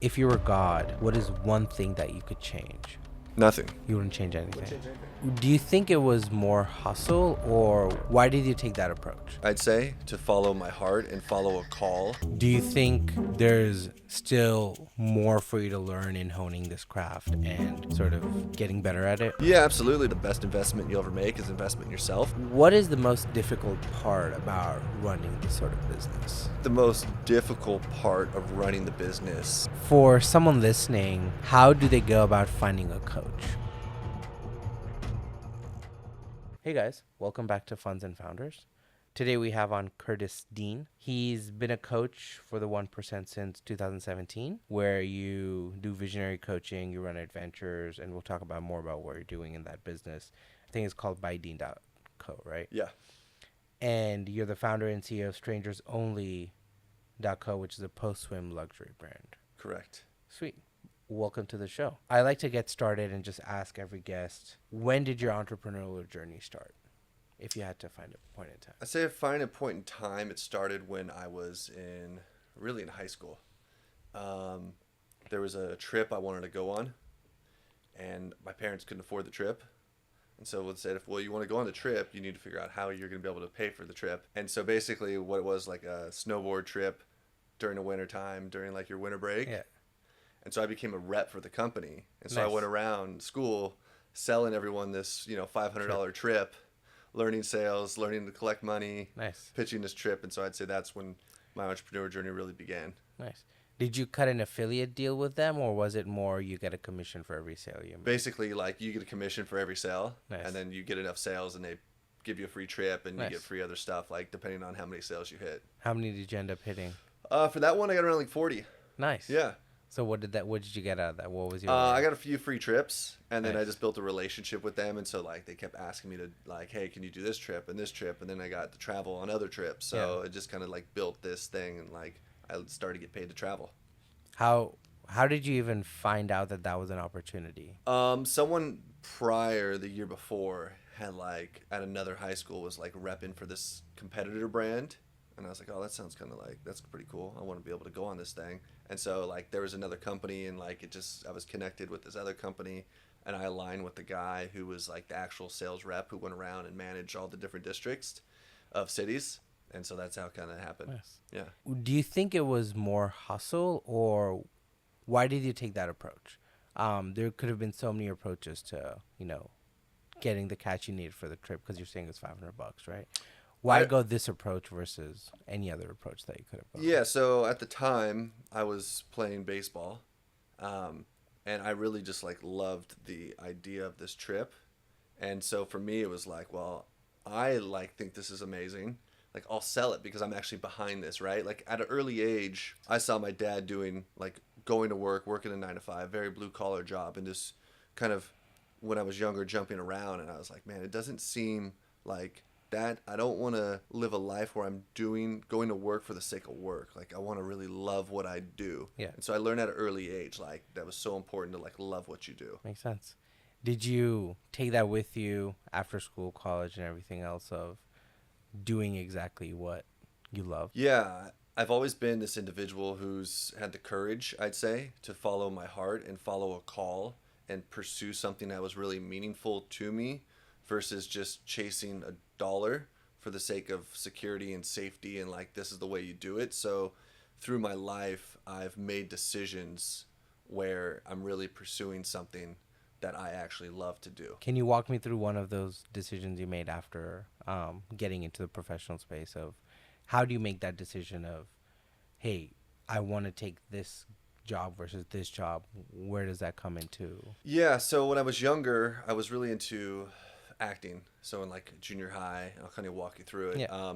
If you were God, what is one thing that you could change? Nothing. You wouldn't change anything. Do you think it was more hustle, or why did you take that approach? I'd say to follow my heart and follow a call. Do you think there's still more for you to learn in honing this craft and sort of getting better at it? Yeah, absolutely. The best investment you'll ever make is investment in yourself. What is the most difficult part about running this sort of business? The most difficult part of running the business. For someone listening, how do they go about finding a coach? Hey guys, welcome back to Funds and Founders. Today we have on Curtis Dean. He's been a coach for the 1% since 2017, where you do visionary coaching, you run adventures, and we'll talk about more about what you're doing in that business. I think it's called bydean.co, right? Yeah. And you're the founder and CEO of strangersonly.co, which is a post-swim luxury brand. Correct. Sweet. Welcome to the show. I like to get started and just ask every guest, when did your entrepreneurial journey start? If you had to find a point in time. I'd say find a point in time. It started when I was in high school. There was a trip I wanted to go on, and my parents couldn't afford the trip. And so they said, well, you want to go on the trip, you need to figure out how you're going to be able to pay for the trip. And so basically what it was, like a snowboard trip during the winter time, during like your winter break. Yeah. And so I became a rep for the company. And so I Nice. went around school selling everyone this, $500 trip, learning sales, learning to collect money, Nice. pitching this trip. And so I'd say that's when my entrepreneur journey really began. Nice. Did you cut an affiliate deal with them, or was it more you get a commission for every sale you make? Basically, like, you get a commission for every sale, Nice. and then you get enough sales and they give you a free trip, and Nice. you get free other stuff, like depending on how many sales you hit. How many did you end up hitting? For that one, I got around like 40. Nice. Yeah. So what did you get out of that? What was your I got a few free trips, and then I Nice. just built a relationship with them. And so, like, they kept asking me to, like, hey, can you do this trip and this trip? And then I got to travel on other trips. So it just kind of, like, built this thing, and, like, I started to get paid to travel. How did you even find out that that was an opportunity? Someone prior, the year before, had, like, at another high school, was, like, repping for this competitor brand. And I was like, oh, that sounds kind of like, that's pretty cool. I want to be able to go on this thing. And so, like, there was another company, and, like, I was connected with this other company, and I aligned with the guy who was, like, the actual sales rep who went around and managed all the different districts of cities. And so that's how it kind of happened. Nice. Yeah. Do you think it was more hustle, or why did you take that approach? There could have been so many approaches to, getting the cash you needed for the trip, because you're saying it's $500, right? Why go this approach versus any other approach that you could have gone? Yeah, so at the time, I was playing baseball, and I really just, like, loved the idea of this trip. And so for me, it was like, well, I, like, think this is amazing. Like, I'll sell it because I'm actually behind this, right? Like, at an early age, I saw my dad doing, like, going to work, working a 9-to-5, very blue-collar job, and just kind of, when I was younger, jumping around. And I was like, man, it doesn't seem like that. I don't want to live a life where I'm going to work for the sake of work. Like, I want to really love what I do. Yeah. And so I learned at an early age, like, that was so important to, like, love what you do. Makes sense. Did you take that with you after school, college, and everything else of doing exactly what you love? Yeah. I've always been this individual who's had the courage, I'd say, to follow my heart and follow a call and pursue something that was really meaningful to me versus just chasing a dollar for the sake of security and safety, and, like, this is the way you do it. So through my life, I've made decisions where I'm really pursuing something that I actually love to do. Can you walk me through one of those decisions you made after getting into the professional space of how do you make that decision of, hey, I want to take this job versus this job? Where does that come into? Yeah, so when I was younger, I was really into acting. So in, like, junior high, I'll kind of walk you through it. Yeah.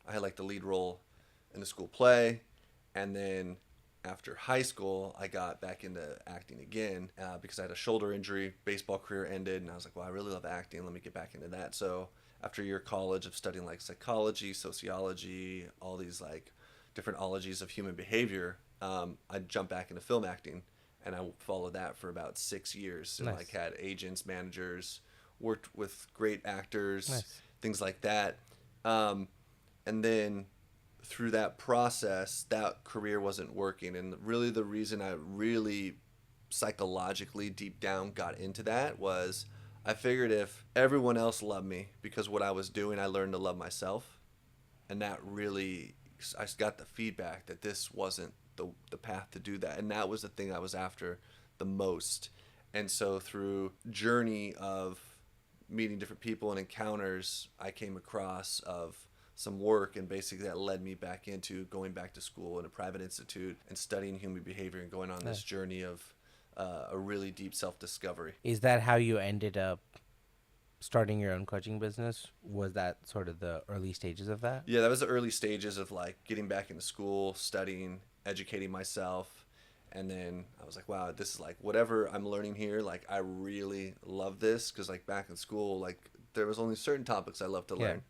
I had, like, the lead role in the school play, and then after high school, I got back into acting again because I had a shoulder injury. Baseball career ended, and I was like, well, I really love acting. Let me get back into that. So after a year of college of studying, like, psychology, sociology, all these, like, different ologies of human behavior, I jumped back into film acting, and I followed that for about 6 years. And, Nice. like, had agents, managers, worked with great actors, Nice. things like that. And then through that process, that career wasn't working. And really the reason I really psychologically deep down got into that was I figured if everyone else loved me because what I was doing, I learned to love myself. And that really, I got the feedback that this wasn't the path to do that. And that was the thing I was after the most. And so through journey of meeting different people and encounters, I came across of some work, and basically that led me back into going back to school in a private institute and studying human behavior and going on this journey of a really deep self-discovery. Is that how you ended up starting your own coaching business? Was that sort of the early stages of that? Yeah, that was the early stages of like getting back into school, studying, educating myself. And then I was like, wow, this is like whatever I'm learning here. Like, I really love this because like back in school, like there was only certain topics I loved to learn.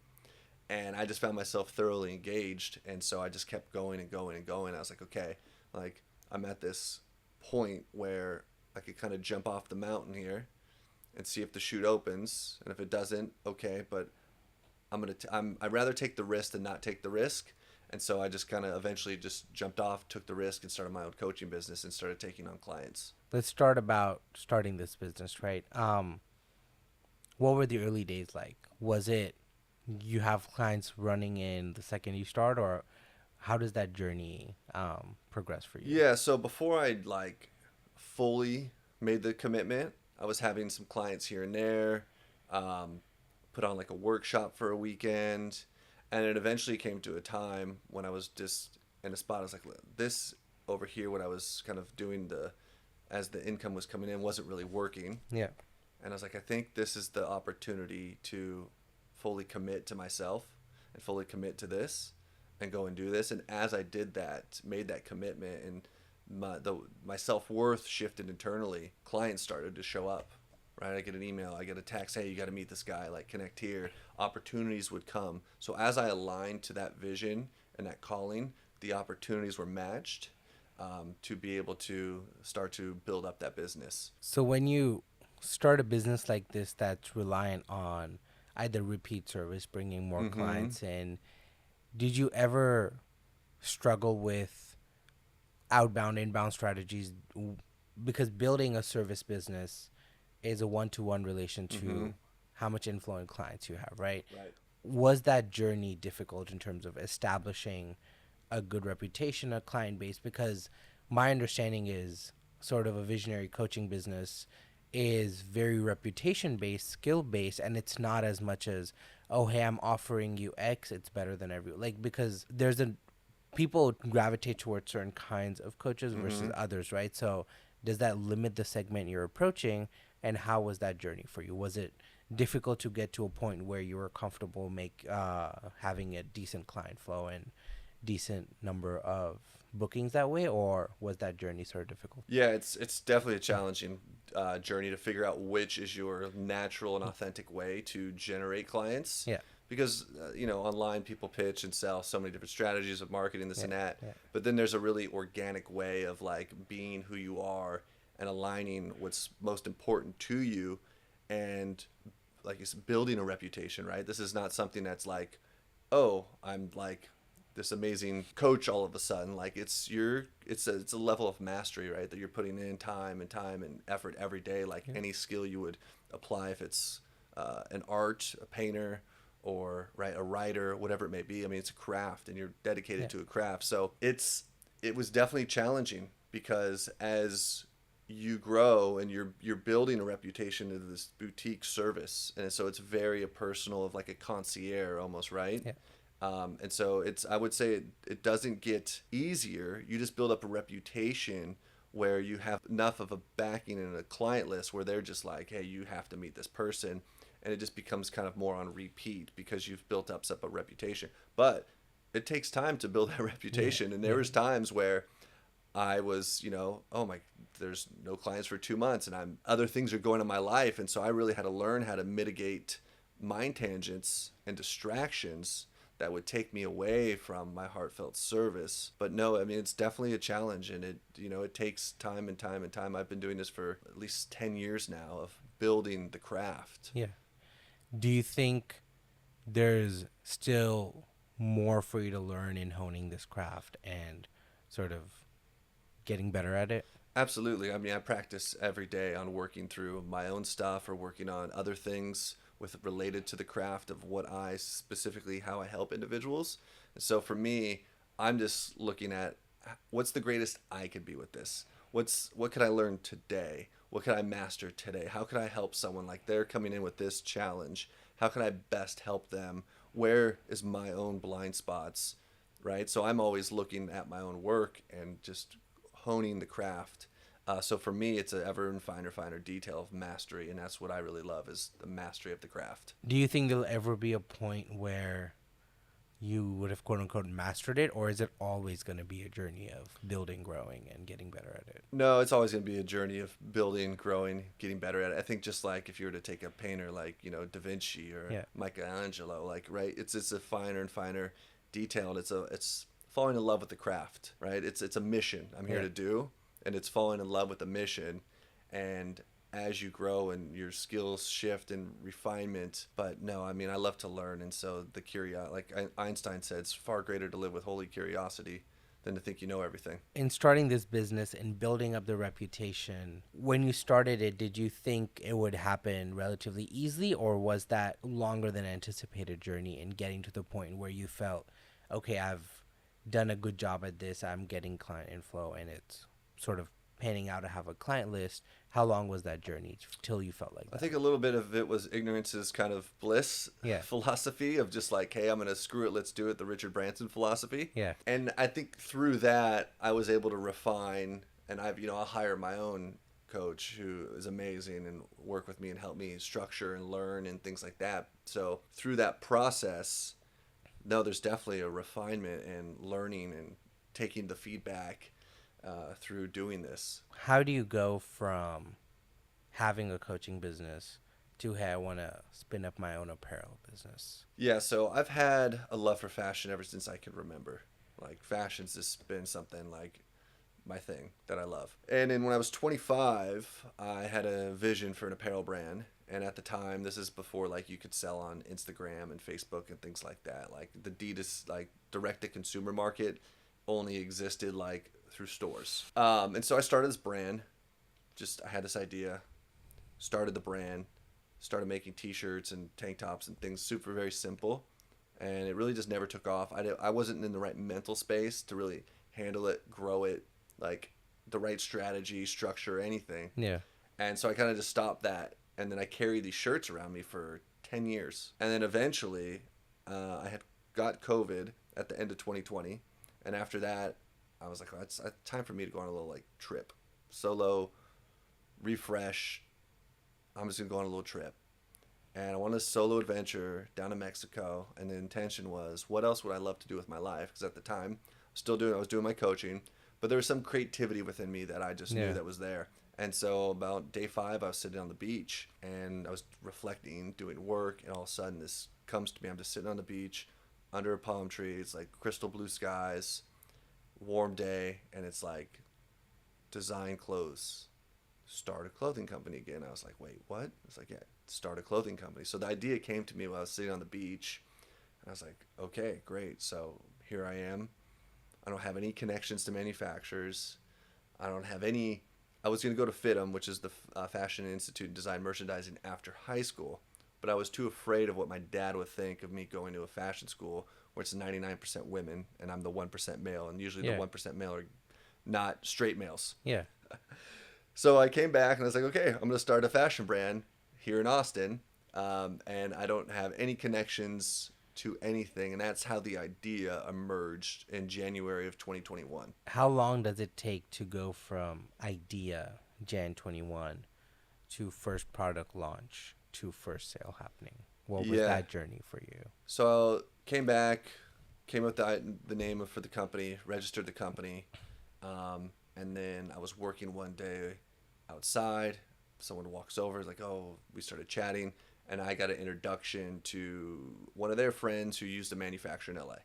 And I just found myself thoroughly engaged. And so I just kept going and going and going. I was like, okay, like I'm at this point where I could kind of jump off the mountain here and see if the chute opens. And if it doesn't, okay, but I'd rather take the risk than not take the risk. And so I just kind of eventually just jumped off, took the risk, and started my own coaching business and started taking on clients. Let's start about starting this business, right? What were the early days like? Was it you have clients running in the second you start, or how does that journey progress for you? Yeah, so before I like fully made the commitment, I was having some clients here and there, put on like a workshop for a weekend, and it eventually came to a time when I was just in a spot. I was like, this over here, what I was kind of doing as the income was coming in wasn't really working. Yeah. And I was like, I think this is the opportunity to fully commit to myself and fully commit to this and go and do this. And as I did that, made that commitment, and my self-worth shifted internally, clients started to show up, right? I get an email, I get a text, hey, you got to meet this guy, like connect here. Opportunities would come. So as I aligned to that vision and that calling, the opportunities were matched to be able to start to build up that business. So when you start a business like this that's reliant on either repeat service, bringing more clients in, did you ever struggle with outbound, inbound strategies? Because building a service business is a one-to-one relation to how much influence clients you have, right? Right. Was that journey difficult in terms of establishing a good reputation, a client base? Because my understanding is sort of a visionary coaching business is very reputation based, skill based, and it's not as much as, oh, hey, I'm offering you X, it's better than like, because people gravitate towards certain kinds of coaches versus others, right? So does that limit the segment you're approaching, and how was that journey for you? Was it difficult to get to a point where you were comfortable having a decent client flow and decent number of bookings that way, or was that journey sort of difficult? Yeah, it's definitely a challenging journey to figure out which is your natural and authentic way to generate clients. Yeah. Because online people pitch and sell so many different strategies of marketing, this and that. Yeah. But then there's a really organic way of like being who you are and aligning what's most important to you, and like it's building a reputation, right? This is not something that's like, oh, I'm like this amazing coach all of a sudden. Like it's a level of mastery, right? That you're putting in time and effort every day, like any skill you would apply, if it's an art, a painter, or a writer, whatever it may be. I mean, it's a craft, and you're dedicated to a craft. So it was definitely challenging, because as you grow and you're building a reputation of this boutique service, and so it's very personal, of like a concierge almost, right? Yeah. And so I would say it doesn't get easier. You just build up a reputation where you have enough of a backing and a client list where they're just like, hey, you have to meet this person. And it just becomes kind of more on repeat because you've built up a reputation. But it takes time to build that reputation. Yeah. And there was times where I was, oh my, there's no clients for 2 months, and other things are going on in my life. And so I really had to learn how to mitigate mind tangents and distractions that would take me away from my heartfelt service. But no, I mean, it's definitely a challenge, and it takes time and time and time. I've been doing this for at least 10 years now of building the craft. Yeah. Do you think there's still more for you to learn in honing this craft and sort of getting better at it? Absolutely. I mean, I practice every day on working through my own stuff or working on other things with related to the craft of what I specifically how I help individuals. And so for me, I'm just looking at what's the greatest I could be with this. What could I learn today? What could I master today? How could I help someone like they're coming in with this challenge? How can I best help them? Where is my own blind spots? Right? So I'm always looking at my own work and just honing the craft. So for me, it's an ever finer detail of mastery, and that's what I really love is the mastery of the craft. Do you think there'll ever be a point where you would have quote unquote mastered it, or is it always going to be a journey of building, growing, and getting better at it? No, it's always going to be a journey of building, growing, getting better at it. I think just like if you were to take a painter like, Da Vinci or Yeah. Michelangelo, like, right, it's a finer and finer detail, and it's falling in love with the craft, right? It's a mission I'm here Yeah. to do, and it's falling in love with the mission. And as you grow and your skills shift and refinement, but no, I mean, I love to learn, and so the like Einstein said, it's far greater to live with holy curiosity than to think you know everything. In starting this business and building up the reputation, when you started it, did you think it would happen relatively easily, or was that longer than anticipated journey in getting to the point where you felt, okay, I've done a good job at this, I'm getting client inflow, and it's sort of panning out to have a client list? How long was that journey till you felt like I that? think a little bit of it was ignorance is kind of bliss Yeah. philosophy of just like, hey, I'm going to screw it, let's do it, the Richard Branson philosophy. Yeah. And I think through that, I was able to refine, and I'll hire my own coach who is amazing and work with me and help me structure and learn and things like that. So through that process, no, there's definitely a refinement and learning and taking the feedback through doing this. How do you go from having a coaching business to, hey, I want to spin up my own apparel business? Yeah, so I've had a love for fashion ever since I can remember. Like, fashion's just been something like my thing that I love. And then when I was 25, I had a vision for an apparel brand. And at the time, this is before like you could sell on Instagram and Facebook and things like that. Like the Adidas, like direct to consumer market only existed like through stores. And so I started this brand. I had this idea, started the brand, started making t-shirts and tank tops and things, super very simple, and it really just never took off. I wasn't in the right mental space to really handle it, grow it, like the right strategy, structure, anything. Yeah. And so I kind of just stopped that, and then I carried these shirts around me for 10 years. And then eventually I had got COVID at the end of 2020, and after that I was like, well, it's time for me to go on a little like trip, solo, refresh. I'm just gonna go on a little trip, and I wanted a solo adventure down to Mexico. And the intention was, what else would I love to do with my life? Because at the time, I was doing my coaching, but there was some creativity within me that I just knew that was there. And so about day 5, I was sitting on the beach and I was reflecting, doing work, and all of a sudden this comes to me. I'm just sitting on the beach under a palm tree. It's like crystal blue skies, warm day, and it's like design clothes, start a clothing company again. I was like, wait, what? It's like, yeah, start a clothing company. So the idea came to me while I was sitting on the beach. I was like, okay, great. So here I am. I don't have any connections to manufacturers. I don't have any. I was going to go to FITM, which is the Fashion Institute in Design Merchandising, after high school, but I was too afraid of what my dad would think of me going to a fashion school where it's 99% women and I'm the 1% male, and usually the 1% male are not straight males. Yeah. So I came back and I was like, okay, I'm going to start a fashion brand here in Austin, and I don't have any connections to anything, and that's how the idea emerged in January of 2021. How long does it take to go from idea, Jan 21, to first product launch to first sale happening? What was that journey for you? So came back, came up with the name for the company, registered the company, and then I was working one day outside. Someone walks over, like, oh, we started chatting, and I got an introduction to one of their friends who used a manufacturer in LA.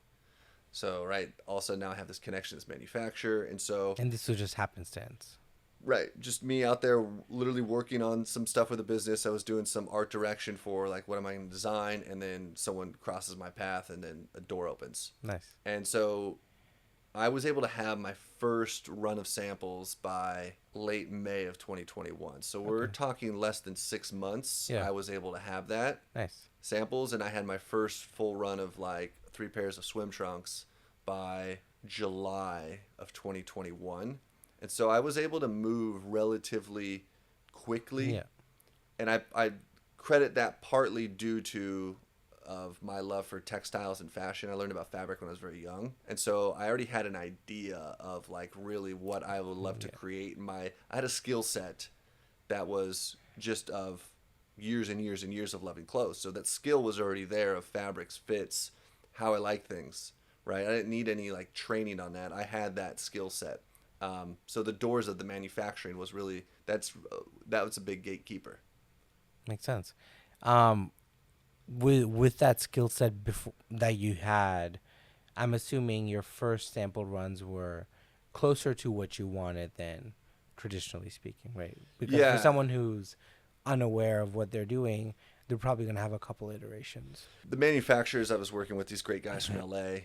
So, right, all of a sudden now I have this connection to this manufacturer, and so... And this was just happenstance. Right. Just me out there literally working on some stuff with a business. I was doing some art direction for like what am I going to design, and then someone crosses my path and then a door opens. Nice. And so I was able to have my first run of samples by late May of 2021. So we're Okay. talking less than 6 months. Yeah. I was able to have that Nice. samples, and I had my first full run of like 3 pairs of swim trunks by July of 2021. And so I was able to move relatively quickly, Yeah. and I credit that partly due to of my love for textiles and fashion. I learned about fabric when I was very young, and so I already had an idea of like really what I would love to Yeah. create. I had a skill set that was just of years and years and years of loving clothes. So that skill was already there of fabrics, fits, how I like things, right? I didn't need any like training on that. I had that skill set. So the doors of the manufacturing was really that was a big gatekeeper. Makes sense. Um, with that skill set before that you had, I'm assuming your first sample runs were closer to what you wanted than traditionally speaking, right? Because for Yeah, someone who's unaware of what they're doing, they're probably gonna have a couple iterations. the manufacturers I was working with, these great guys from LA,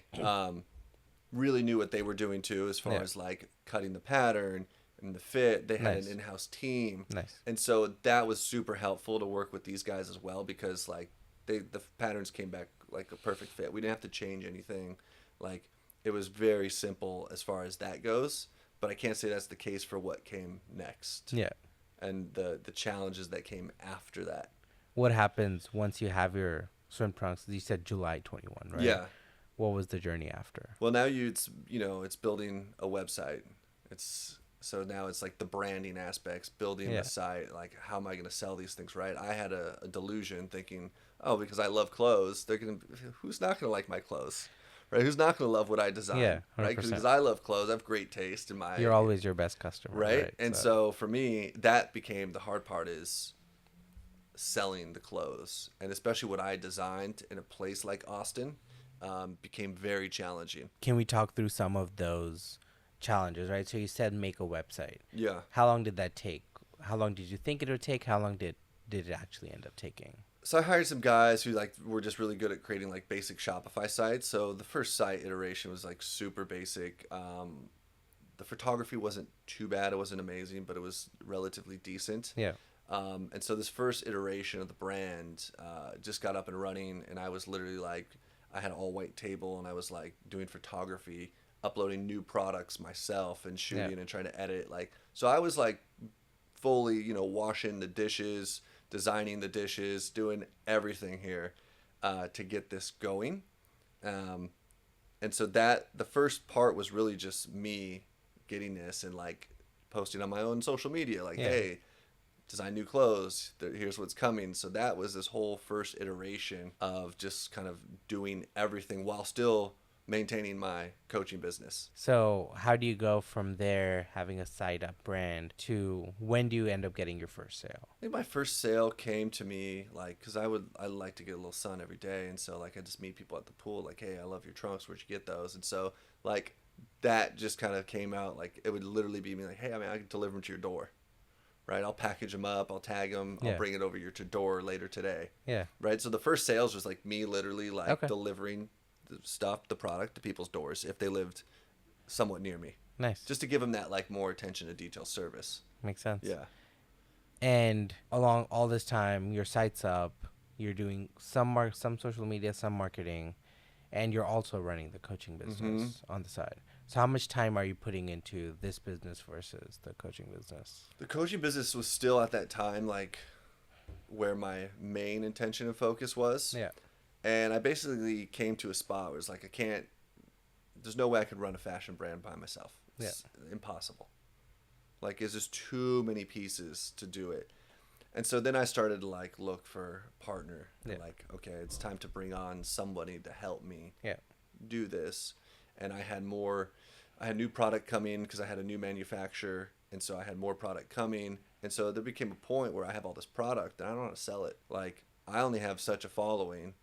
really knew what they were doing too, as far Yeah. as like cutting the pattern and the fit. They had Nice. an in-house team, Nice. and so that was super helpful to work with these guys as well, because like the patterns came back like a perfect fit. We didn't have to change anything. Like it was very simple as far as that goes. But I can't say that's the case for what came next Yeah. and the challenges that came after that. What happens once you have your swim trunks? You said July 21, right? Yeah. What was the journey after? Well, now it's building a website. It's so now it's like the branding aspects, building Yeah. the site. Like, how am I going to sell these things? Right? I had a delusion thinking, oh, because I love clothes, who's not going to like my clothes, right? Who's not going to love what I design, Yeah, right? 100%. Because I love clothes, I have great taste in my. You're always your best customer, right. And so for me, that became the hard part is selling the clothes, and especially what I designed in a place like Austin. Became very challenging. Can we talk through some of those challenges, right? So you said make a website. Yeah. How long did that take? How long did you think it would take? How long did it actually end up taking? So I hired some guys who like were just really good at creating like basic Shopify sites. So the first site iteration was like super basic. The photography wasn't too bad. It wasn't amazing, but it was relatively decent. Yeah. And so this first iteration of the brand just got up and running, and I was literally like, I had an all white table, and I was like doing photography, uploading new products myself, and shooting and trying to edit. Like, so I was like fully, washing the dishes, designing the dishes, doing everything here to get this going. And so that the first part was really just me getting this and like posting on my own social media, like, hey, design new clothes, here's what's coming. So that was this whole first iteration of just kind of doing everything while still maintaining my coaching business. So how do you go from there, having a site up brand, to when do you end up getting your first sale? I think my first sale came to me like, because I like to get a little sun every day, and so like I just meet people at the pool like, hey, I love your trunks, where'd you get those? And so like that just kind of came out. Like it would literally be me like, hey, I mean, I can deliver them to your door. Right, I'll package them up, I'll tag them, I'll bring it over your door later today. Yeah. Right, so the first sales was like me literally like Okay. delivering the stuff, the product to people's doors if they lived somewhat near me, Nice. just to give them that like more attention to detail service. Makes sense. Yeah. And along all this time, your site's up. You're doing some social media, some marketing, and you're also running the coaching business on the side. So how much time are you putting into this business versus the coaching business? The coaching business was still at that time like where my main intention and focus was. Yeah. And I basically came to a spot where it's like there's no way I could run a fashion brand by myself. It's impossible. Like it's just too many pieces to do it. And so then I started to like look for a partner. And like, okay, it's time to bring on somebody to help me do this. And I had new product coming because I had a new manufacturer. And so I had more product coming. And so there became a point where I have all this product and I don't know how to sell it. Like I only have such a following,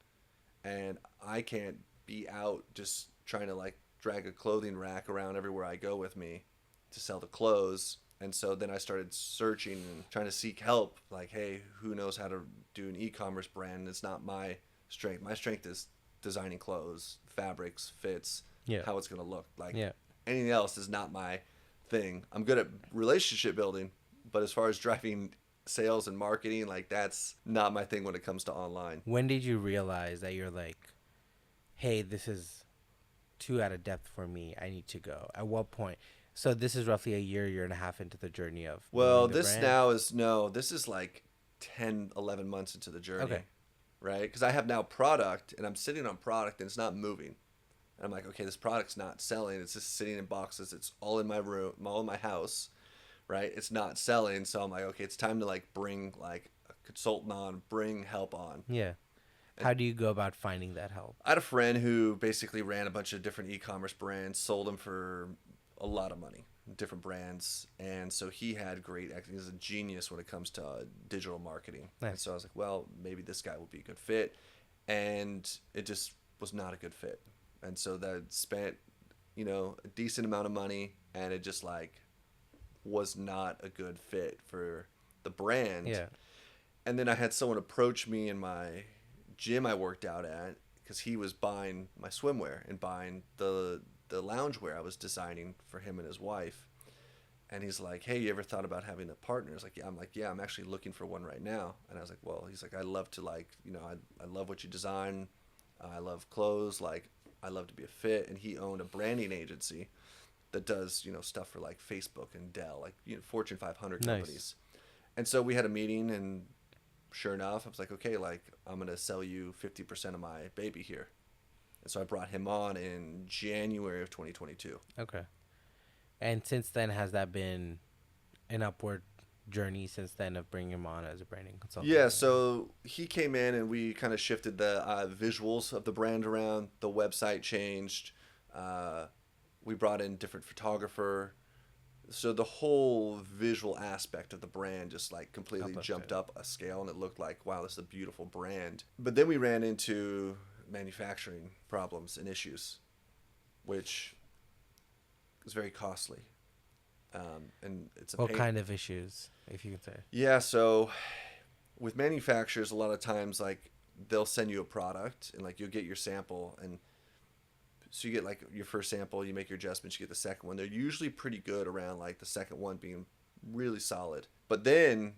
and I can't be out just trying to like drag a clothing rack around everywhere I go with me to sell the clothes And so then I started searching and trying to seek help. Like, hey, who knows how to do an e-commerce brand? It's not my strength. My strength is designing clothes, fabrics, fits, Yeah. how it's going to look. Like, Yeah. anything else is not my thing. I'm good at relationship building, but as far as driving sales and marketing, like, that's not my thing when it comes to online. When did you realize that you're like, hey, this is too out of depth for me, I need to go? At what point? So this is roughly a year and a half into the journey of Well, building the this brand. now is no, this is like 10, 11 months into the journey. Okay. Right? Because I have now product and I'm sitting on product and it's not moving. And I'm like, okay, this product's not selling. It's just sitting in boxes. It's all in my room, all in my house, right? It's not selling. So I'm like, okay, it's time to like bring like a consultant on, bring help on. Yeah. How do you go about finding that help? I had a friend who basically ran a bunch of different e-commerce brands, sold them for a lot of money, different brands. And so he had great acting. He's a genius when it comes to digital marketing. Nice. And so I was like, well, maybe this guy will be a good fit. And it just was not a good fit. And so that spent, a decent amount of money, and it just like was not a good fit for the brand. Yeah. And then I had someone approach me in my gym I worked out at, because he was buying my swimwear and buying the loungewear I was designing for him and his wife. And he's like, hey, you ever thought about having a partner? It's like, yeah. I'm like, yeah, I'm actually looking for one right now. And I was like, well, he's like, I love to I love what you design. I love clothes. Like, I love to be a fit. And he owned a branding agency that does, stuff for like Facebook and Dell, like, Fortune 500 companies. Nice. And so we had a meeting, and sure enough, I was like, okay, like, I'm going to sell you 50% of my baby here. And so I brought him on in January of 2022. Okay. And since then, has that been an upward journey since then of bringing him on as a branding consultant? Yeah, so he came in and we kind of shifted the visuals of the brand around. The website changed. We brought in different photographer. So the whole visual aspect of the brand just like completely jumped up a scale, and it looked like, wow, this is a beautiful brand. But then we ran into manufacturing problems and issues, which is very costly. And it's What kind of issues, if you can say? Yeah, so with manufacturers, a lot of times, like, they'll send you a product, and like you'll get your sample, and so you get like your first sample, you make your adjustments, you get the second one. They're usually pretty good around like the second one being really solid. But then,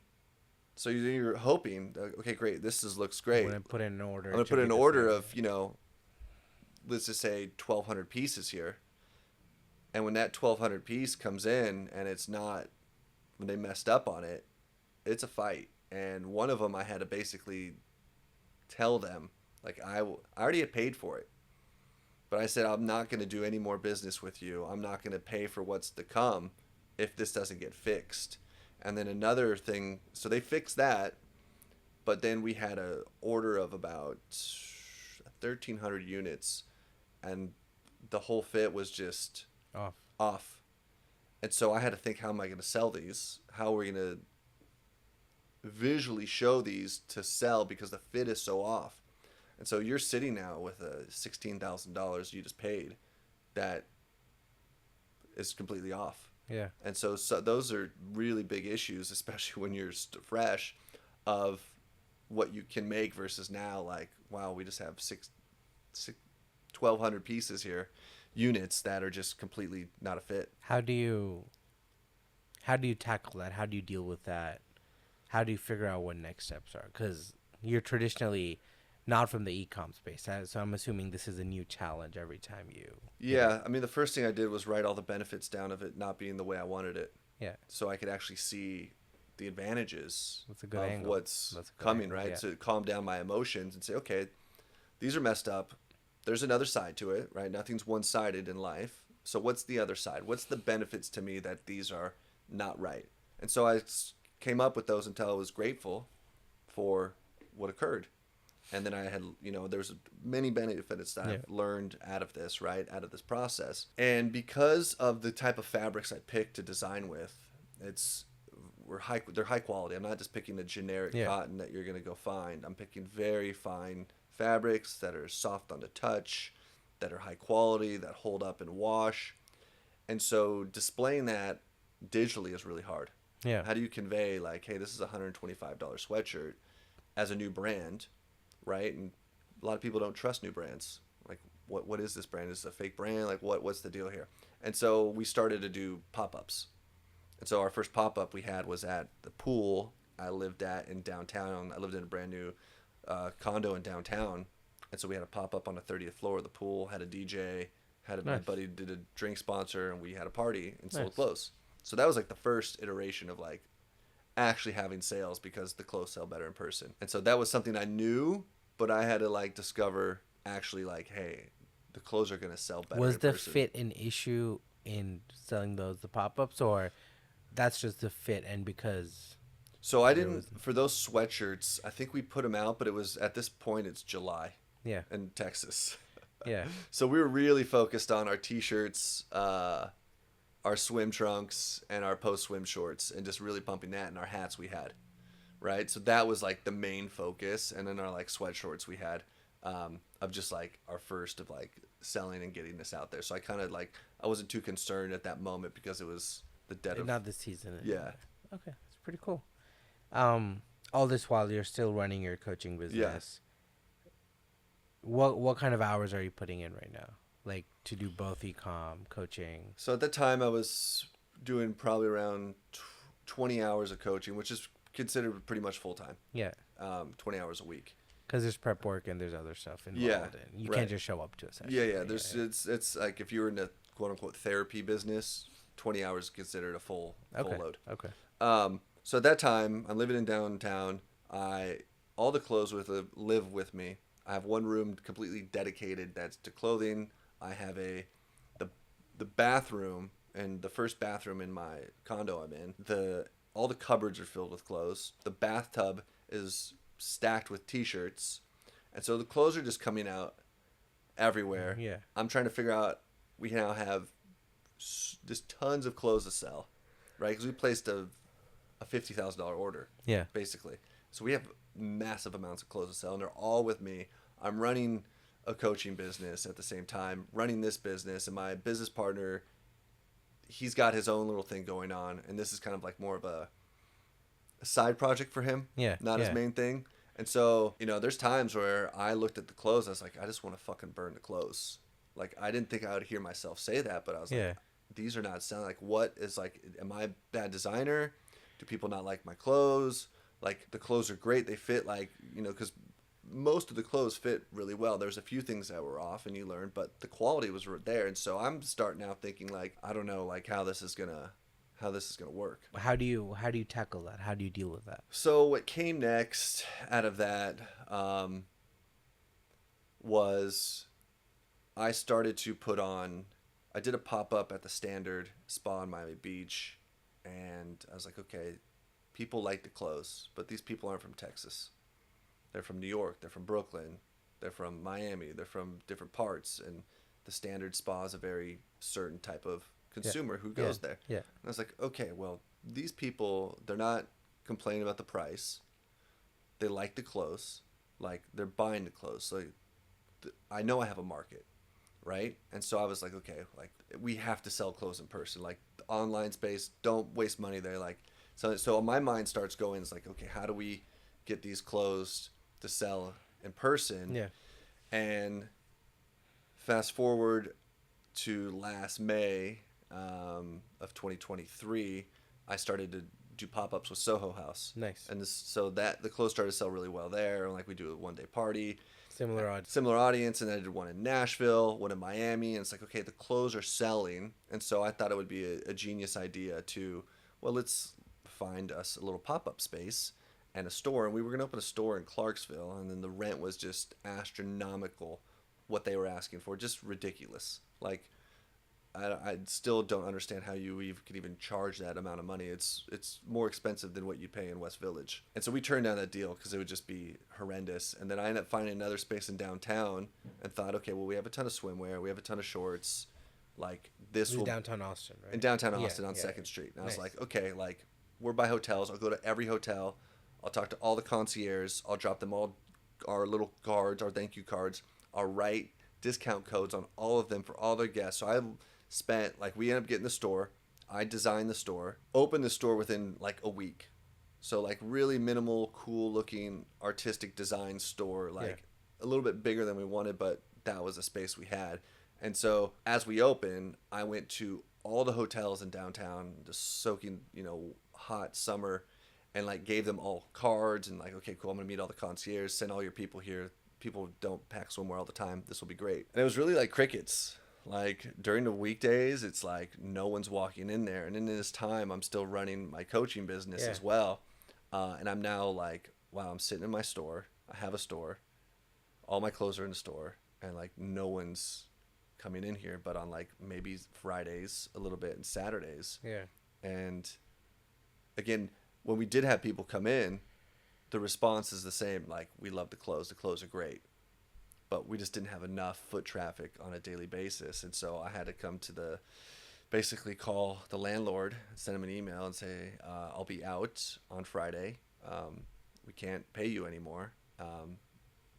so you're hoping, okay, great, looks great. I'm going to put in an order. I'm going to put in an order of, let's just say 1,200 pieces here. And when that 1,200 piece comes in and it's not, when they messed up on it, it's a fight. And one of them I had to basically tell them, like, I already had paid for it. But I said, I'm not going to do any more business with you. I'm not going to pay for what's to come if this doesn't get fixed. And then another thing, so they fixed that, but then we had a order of about 1,300 units, and the whole fit was just off. And so I had to think, how am I going to sell these? How are we going to visually show these to sell, because the fit is so off? And so you're sitting now with a $16,000 you just paid that is completely off. Yeah. And so those are really big issues, especially when you're fresh, of what you can make versus now, like, wow, we just have 1,200 pieces here, units that are just completely not a fit. How do you tackle that? How do you deal with that? How do you figure out what next steps are? Because you're traditionally not from the e-com space, so I'm assuming this is a new challenge every time you... Yeah, I mean, the first thing I did was write all the benefits down of it not being the way I wanted it. Yeah. So I could actually see the advantages of angle. What's coming, angle, right? Yeah. So calm down my emotions and say, okay, these are messed up. There's another side to it, right? Nothing's one-sided in life. So what's the other side? What's the benefits to me that these are not right? And so I came up with those until I was grateful for what occurred. And then I had, there's many benefits that I've learned out of this, right? Out of this process. And because of the type of fabrics I picked to design with, they're high quality. I'm not just picking a generic cotton that you're going to go find. I'm picking very fine fabrics that are soft on the touch, that are high quality, that hold up and wash. And so displaying that digitally is really hard. Yeah. How do you convey like, hey, this is a $125 sweatshirt as a new brand, right? And a lot of people don't trust new brands. Like, what is this brand? Is it a fake brand? Like, what's the deal here? And so we started to do pop-ups. And so our first pop-up we had was at the pool I lived at in downtown. I lived in a brand new condo in downtown. And so we had a pop-up on the 30th floor of the pool, had a DJ, my Nice. buddy did a drink sponsor, and we had a party and sold Nice. clothes. So that was like the first iteration of like actually having sales because the clothes sell better in person. And so that was something I knew, but I had to like discover actually like, hey, the clothes are going to sell better Was in the person. fit an issue in selling the pop-ups, or that's just the fit and because So I there didn't, was for those sweatshirts, I think we put them out, but it was at this point, it's July yeah in Texas. yeah So we were really focused on our t-shirts, our swim trunks, and our post-swim shorts, and just really pumping that, and our hats we had, right? So that was like the main focus, and then our like sweat shorts we had, of just like our first of like selling and getting this out there. So I kind of like, I wasn't too concerned at that moment because it was the dead of, not this season yeah. anymore. Okay, it's pretty cool. All this while you're still running your coaching business. What kind of hours are you putting in right now, like to do both e-com coaching? So at that time I was doing probably around 20 hours of coaching, which is considered pretty much full-time, Yeah, 20 hours a week. because there's prep work and there's other stuff involved. Yeah, And you right. can't just show up to a session. Yeah, right? there's it's like if you were in a quote unquote therapy business, 20 hours is considered a full Okay. load. Okay. So at that time, I'm living in downtown. All the clothes live with me. I have one room completely dedicated that's to clothing. I have the bathroom, and the first bathroom in my condo I'm in. All the cupboards are filled with clothes. The bathtub is stacked with t-shirts, and so the clothes are just coming out everywhere. Yeah. I'm trying to figure out. We now have just tons of clothes to sell, right? Because we placed a $50,000 order, Yeah. basically. So we have massive amounts of clothes to sell, and they're all with me. I'm running a coaching business at the same time, running this business, and my business partner, he's got his own little thing going on, and this is kind of like more of a side project for him, Yeah, not his yeah. main thing. And so, there's times where I looked at the clothes, I was like, I just want to fucking burn the clothes. Like, I didn't think I would hear myself say that, but I was Yeah. like, these are not selling. Like, what is like, am I a bad designer? Do people not like my clothes? Like, the clothes are great. They fit like, because most of the clothes fit really well. There's a few things that were off and you learned, but the quality was there. And so I'm starting out thinking like, I don't know, like how this is going to work. How do you tackle that? How do you deal with that? So what came next out of that was I started to I did a pop-up at the Standard Spa in Miami Beach, and I was like, okay, people like the clothes, but these people aren't from Texas. They're from New York, they're from Brooklyn, they're from Miami, they're from different parts, and the Standard Spa is a very certain type of consumer who goes there. Yeah. And I was like, okay, well, these people, they're not complaining about the price. They like the clothes. Like, they're buying the clothes. So I know I have a market, right? And so I was like, okay, like, we have to sell clothes in person. Like, the online space, don't waste money there. Like, so my mind starts going, it's like, okay, how do we get these clothes to sell in person? Yeah. And fast forward to last May of 2023, I started to do pop-ups with Soho House. Nice. And so the clothes started to sell really well there. And like we do a one-day party. Similar audience. And I did one in Nashville, one in Miami. And it's like, okay, the clothes are selling. And so I thought it would be a genius idea to, well, let's find us a little pop-up space and a store. And we were going to open a store in Clarksville. And then the rent was just astronomical, what they were asking for. Just ridiculous. Like, I still don't understand how you could even charge that amount of money. It's more expensive than what you pay in West Village. And so we turned down that deal because it would just be horrendous. And then I ended up finding another space in downtown and thought, okay, well, we have a ton of swimwear. We have a ton of shorts. Like, this will... downtown Austin, right? In downtown Austin on 2nd Street. And I was like, okay, like, we're by hotels. I'll go to every hotel. I'll talk to all the concierges. I'll drop them all our little cards, our thank you cards. I'll write discount codes on all of them for all their guests. So I spent, like, we ended up getting the store. I designed the store, opened the store within like a week. So like really minimal, cool looking, artistic design store, like a little bit bigger than we wanted, but that was the space we had. And so as we opened, I went to all the hotels in downtown, just soaking, hot summer, and like gave them all cards and like, okay, cool, I'm gonna meet all the concierge, send all your people here. People don't pack swimwear all the time. This will be great. And it was really like crickets. Like during the weekdays, it's like no one's walking in there. And in this time, I'm still running my coaching business as well. And I'm now like, wow, I'm sitting in my store. I have a store. All my clothes are in the store. And like no one's coming in here, but on like maybe Fridays a little bit and Saturdays. Yeah. And again, when we did have people come in, the response is the same. Like, we love the clothes. The clothes are great. But we just didn't have enough foot traffic on a daily basis. And so I had to basically call the landlord, send him an email and say, I'll be out on Friday. We can't pay you anymore.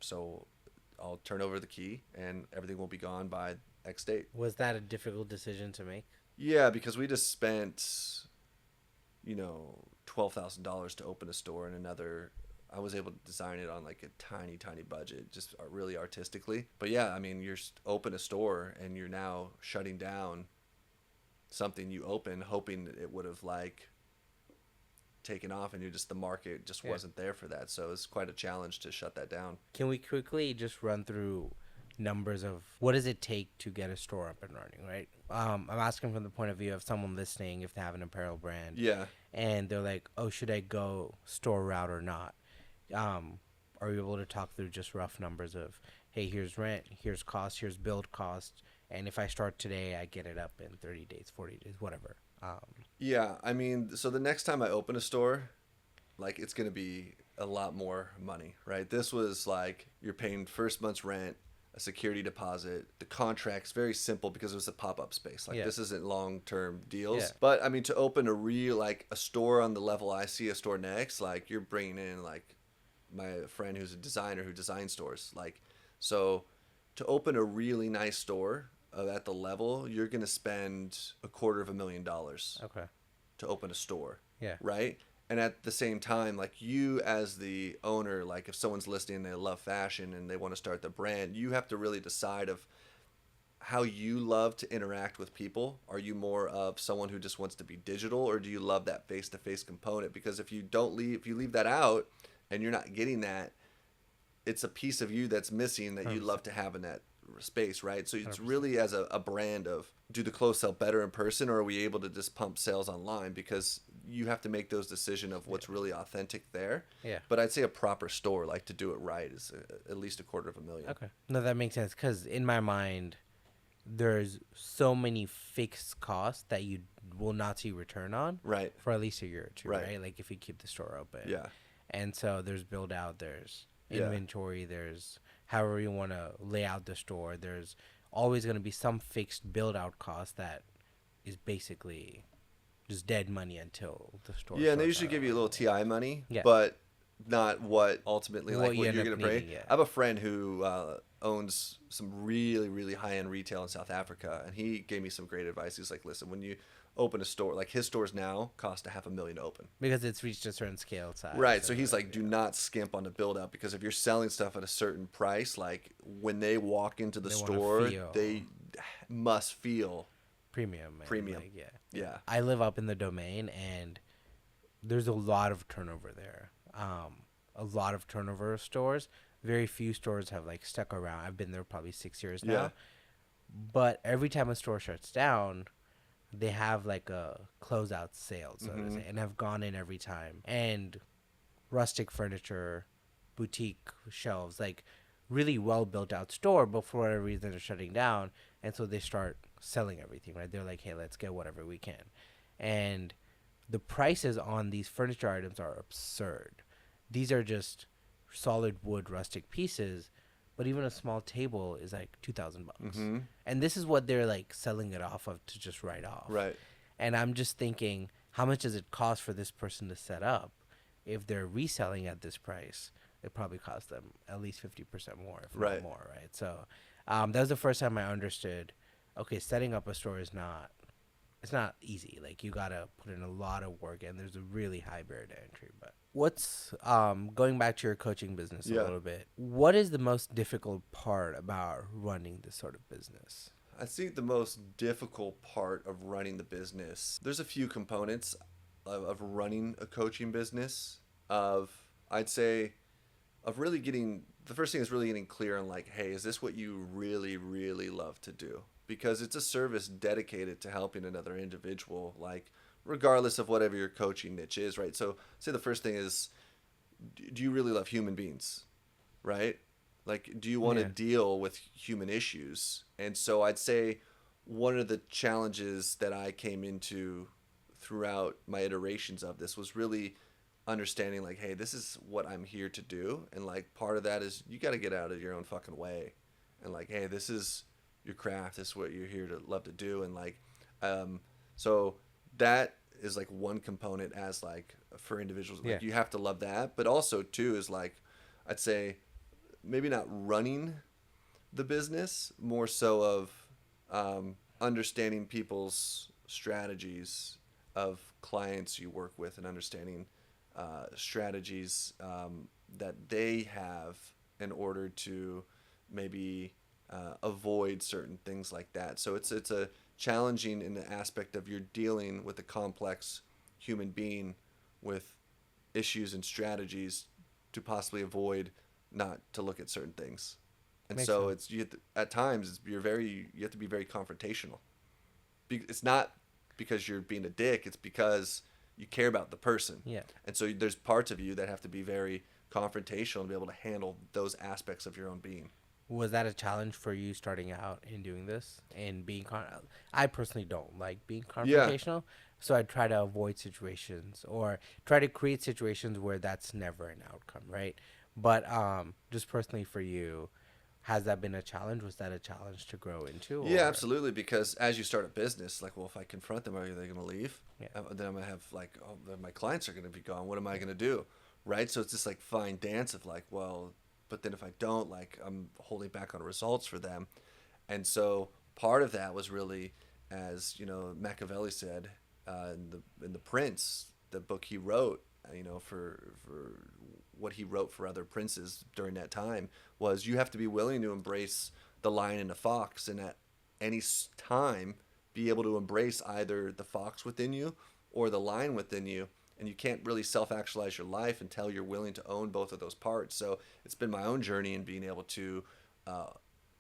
So I'll turn over the key and everything will be gone by X date. Was that a difficult decision to make? Yeah, because we just spent, $12,000 to open a store, and I was able to design it on like a tiny, tiny budget, just really artistically. But yeah, I mean, you're open a store and you're now shutting down something you opened, hoping that it would have like taken off, and the market just wasn't there for that. So it's quite a challenge to shut that down. Can we quickly just run through numbers of what does it take to get a store up and running, right? I'm asking from the point of view of someone listening, if they have an apparel brand, and they're like, oh, should I go store route or not? Are you able to talk through just rough numbers of, hey, here's rent, here's cost, here's build cost, and if I start today, I get it up in 30 days, 40 days, whatever. Yeah, I mean, so the next time I open a store, like, it's going to be a lot more money, right? This was like you're paying first month's rent, a security deposit. The contract's very simple because it was a pop-up space. Like, this isn't long-term deals. Yeah. But, I mean, to open a store on the level I see a store next, like, you're bringing in, like, my friend who's a designer who designs stores. Like, so to open a really nice store at the level, you're going to spend $250,000 to open a store. Yeah. Right? And at the same time, like, you as the owner, like, if someone's listening and they love fashion and they want to start the brand, you have to really decide of how you love to interact with people. Are you more of someone who just wants to be digital, or do you love that face-to-face component? Because if you leave that out and you're not getting that, it's a piece of you that's missing that 100%. You love to have in that space, right? So it's 100%. Really as a brand of, do the clothes sell better in person, or are we able to just pump sales online? Because you have to make those decisions of what's really authentic there. Yeah. But I'd say a proper store, like, to do it right, is at least $250,000. Okay. No, that makes sense, because in my mind, there's so many fixed costs that you will not see return on for at least a year or two, right? Like, if you keep the store open. Yeah. And so there's build out, there's inventory, there's however you want to lay out the store. There's always going to be some fixed build out cost that is basically just dead money until the store. Yeah, and they usually give you a little TI money, but not what ultimately, like, what you're going to pay. I have a friend who owns some really, really high-end retail in South Africa, and he gave me some great advice. He's like, listen, when you open a store, like, his stores now cost $500,000 to open. Because it's reached a certain scale size. Right, so he's like, do not skimp on the build-out, because if you're selling stuff at a certain price, like, when they walk into the store, they must feel premium. Like, yeah. I live up in the Domain, and there's a lot of turnover there. A lot of turnover of stores. Very few stores have, like, stuck around. I've been there probably 6 years now. Yeah. But every time a store shuts down, they have, like, a closeout sale, so to say, and have gone in every time. And rustic furniture, boutique shelves, like, really well built out store, but for whatever reason they're shutting down, and so they start selling everything, right? They're like, hey, let's get whatever we can. And the prices on these furniture items are absurd. These are just solid wood rustic pieces, but even a small table is like $2,000. And this is what they're, like, selling it off of to just write off. Right. And I'm just thinking, how much does it cost for this person to set up? If they're reselling at this price, it probably costs them at least 50% more, if not more, right? So that was the first time I understood, okay, setting up a store is not it's not easy. Like you gotta put in a lot of work, and there's a really high barrier to entry. But what's going back to your coaching business a Yeah. little bit? What is the most difficult part about running this sort of business? I think the most difficult part of running the business, there's a few components of running a coaching business. I'd say, of really getting, the first thing is really getting clear on like, hey, is this what you really, really love to do? Because it's a service dedicated to helping another individual, like, regardless of whatever your coaching niche is, right? So, say the first thing is, do you really love human beings, right? Like, do you want to Yeah. deal with human issues? And so I'd say one of the challenges that I came into throughout my iterations of this was really understanding like, hey, this is what I'm here to do. And like part of that is you got to get out of your own fucking way. And like, hey, this is your craft. This is what you're here to love to do. And like, so that is like one component as like for individuals, Yeah. like you have to love that. But also too is like, I'd say maybe not running the business, more so of understanding people's strategies of clients you work with and understanding strategies that they have in order to maybe avoid certain things like that. So it's a challenging in the aspect of you're dealing with a complex human being with issues and strategies to possibly avoid not to look at certain things. And Makes so sense. it's at times you have to be very confrontational. It's not because you're being a dick, it's because you care about the person. Yeah. And so there's parts of you that have to be very confrontational to be able to handle those aspects of your own being. Was that a challenge for you starting out in doing this and being I personally don't like being Yeah. confrontational, so I try to avoid situations or try to create situations where that's never an outcome, right? But just personally for you, has that been a challenge? Was that a challenge to grow into, Yeah, or absolutely. Because as you start a business, like, well, if I confront them, are they going to leave? yeah, Then I'm going to have, like, oh, then my clients are going to be gone. What am I going to do? Right? So it's this, like, fine dance of, like, well, but then if I don't, like, I'm holding back on results for them. And so part of that was really, as, you know, Machiavelli said in the Prince, the book he wrote, for what he wrote for other princes during that time, was you have to be willing to embrace the lion and the fox, and at any time be able to embrace either the fox within you or the lion within you. And you can't really self-actualize your life until you're willing to own both of those parts. So it's been my own journey in being able to uh,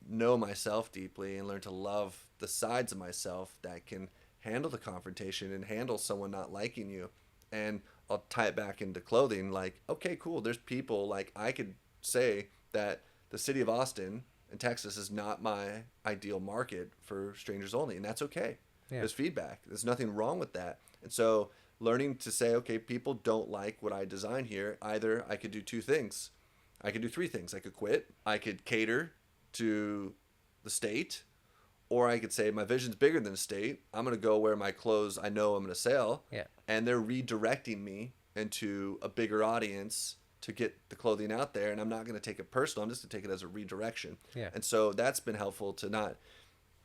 know myself deeply and learn to love the sides of myself that can handle the confrontation and handle someone not liking you. And I'll tie it back into clothing. Like, okay, cool. There's people, like, I could say that the city of Austin in Texas is not my ideal market for strangers only, and that's okay. yeah, There's feedback. There's nothing wrong with that. And so learning to say, okay, people don't like what I design here. Either I could do two things. I could do three things. I could quit. I could cater to the state, or I could say my vision's bigger than the state. I'm going to go where my clothes I know I'm going to sell, yeah. and they're redirecting me into a bigger audience to get the clothing out there. And I'm not going to take it personal. I'm just going to take it as a redirection. Yeah. And so that's been helpful to not,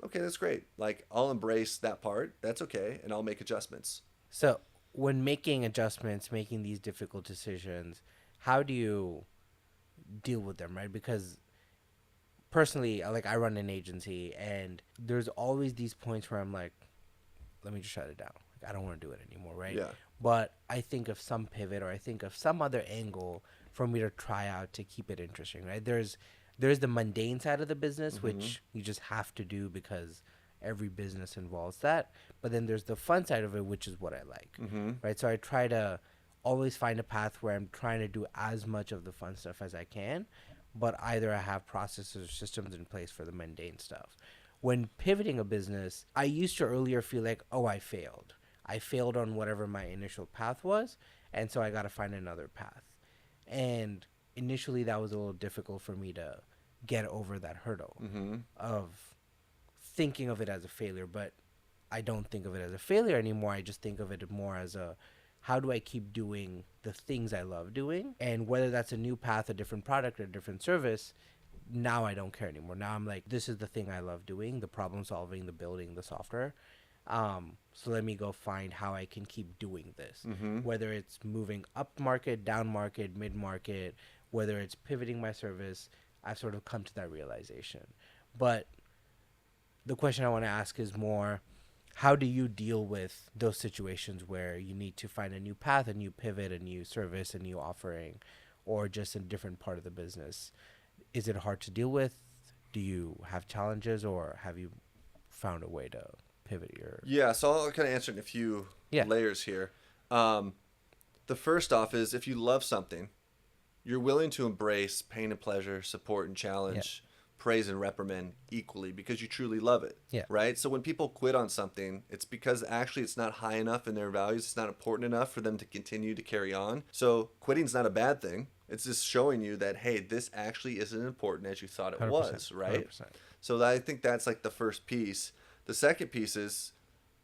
okay, that's great. Like, I'll embrace that part. That's okay. And I'll make adjustments. So when making adjustments, making these difficult decisions, how do you deal with them, right? Because personally, like I run an agency, and there's always these points where I'm like, let me just shut it down. Like, I don't want to do it anymore, right? Yeah. But I think of some pivot, or I think of some other angle for me to try out to keep it interesting, right? There's the mundane side of the business, which you just have to do because every business involves that. But then there's the fun side of it, which is what I like, right? So I try to always find a path where I'm trying to do as much of the fun stuff as I can, but either I have processes or systems in place for the mundane stuff. When pivoting a business, I used to earlier feel like, oh, I failed. I failed on whatever my initial path was, and so I got to find another path. And initially, that was a little difficult for me to get over that hurdle of thinking of it as a failure. But I don't think of it as a failure anymore. I just think of it more as a, how do I keep doing the things I love doing? And whether that's a new path, a different product, or a different service, now I don't care anymore. Now I'm like, this is the thing I love doing, the problem solving, the building, the software. So let me go find how I can keep doing this. Mm-hmm. Whether it's moving up market, down market, mid market, whether it's pivoting my service, I've sort of come to that realization. But the question I want to ask is more, how do you deal with those situations where you need to find a new path, a new pivot, a new service, a new offering, or just a different part of the business? Is it hard to deal with? Do you have challenges, or have you found a way to pivot your? Yeah, so I'll kind of answer in a few Yeah. layers here. The first off is if you love something, you're willing to embrace pain and pleasure, support and Yeah. challenge, praise and reprimand equally because you truly love it. Yeah. Right? So when people quit on something, it's because actually it's not high enough in their values, it's not important enough for them to continue to carry on. So quitting's not a bad thing. It's just showing you that, hey, this actually isn't important as you thought it 100%. was, right? 100%. So I think that's like the first piece. The second piece is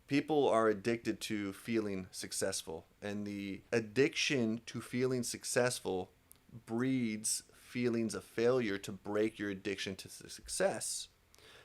people are addicted to feeling successful, and the addiction to feeling successful breeds feelings of failure to break your addiction to success,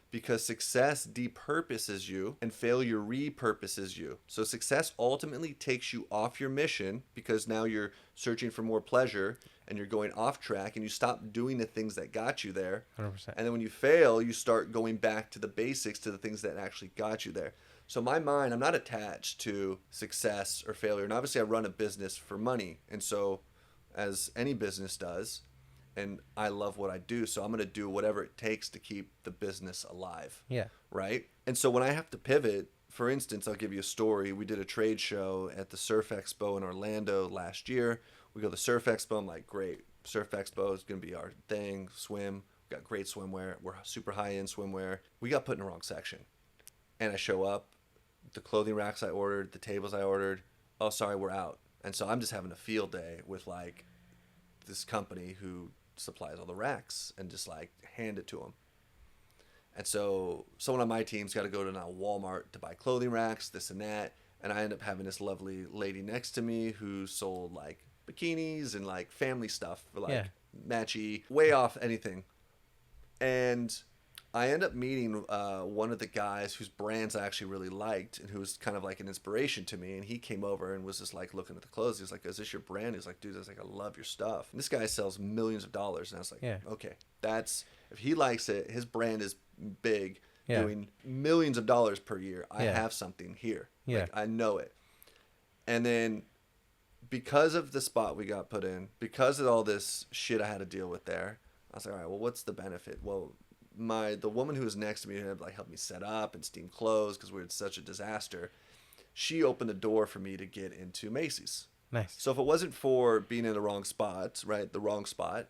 because success depurposes you and failure repurposes you. So success ultimately takes you off your mission because now you're searching for more pleasure and you're going off track and you stop doing the things that got you there. 100%. And then when you fail, you start going back to the basics, to the things that actually got you there. So my mind, I'm not attached to success or failure. And obviously I run a business for money. And so as any business does, and I love what I do, so I'm going to do whatever it takes to keep the business alive. Yeah. Right? And so when I have to pivot, for instance, I'll give you a story. We did a trade show at the Surf Expo in Orlando last year. We go to the Surf Expo. I'm like, great. Surf Expo is going to be our thing. Swim. We got great swimwear. We're super high-end swimwear. We got put in the wrong section. And I show up. The clothing racks I ordered, the tables I ordered, oh, sorry, we're out. And so I'm just having a field day with like this company who supplies all the racks and just like hand it to them. And so someone on my team's got to go to now Walmart to buy clothing racks, this and that. And I end up having this lovely lady next to me who sold like bikinis and like family stuff for like matchy, way off anything. And I end up meeting one of the guys whose brands I actually really liked and who was kind of like an inspiration to me. And he came over and was just like looking at the clothes. He's like, is this your brand? He's like, dude, I was like, I love your stuff. And this guy sells millions of dollars. And I was like, okay, that's, if he likes it, his brand is big, doing millions of dollars per year. I have something here. Like, I know it. And then because of the spot we got put in, because of all this shit I had to deal with there, I was like, all right, well, what's the benefit? Well, the woman who was next to me who had like helped me set up and steam clothes because we were such a disaster, she opened the door for me to get into Macy's. Nice. So if it wasn't for being in the wrong spot, right, the wrong spot,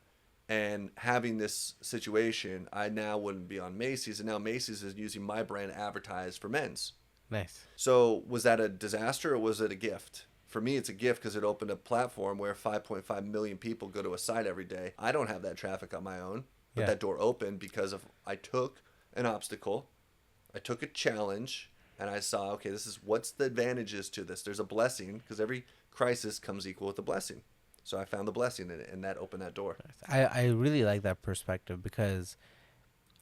and having this situation, I now wouldn't be on Macy's, and now Macy's is using my brand to advertise for men's. Nice. So was that a disaster or was it a gift? For me, it's a gift because it opened a platform where 5.5 million people go to a site every day. I don't have that traffic on my own. But that door opened because of I took an obstacle, I took a challenge, and I saw, okay, this is what's the advantages to this. There's a blessing because every crisis comes equal with a blessing. So I found the blessing in it, and that opened that door. I really like that perspective because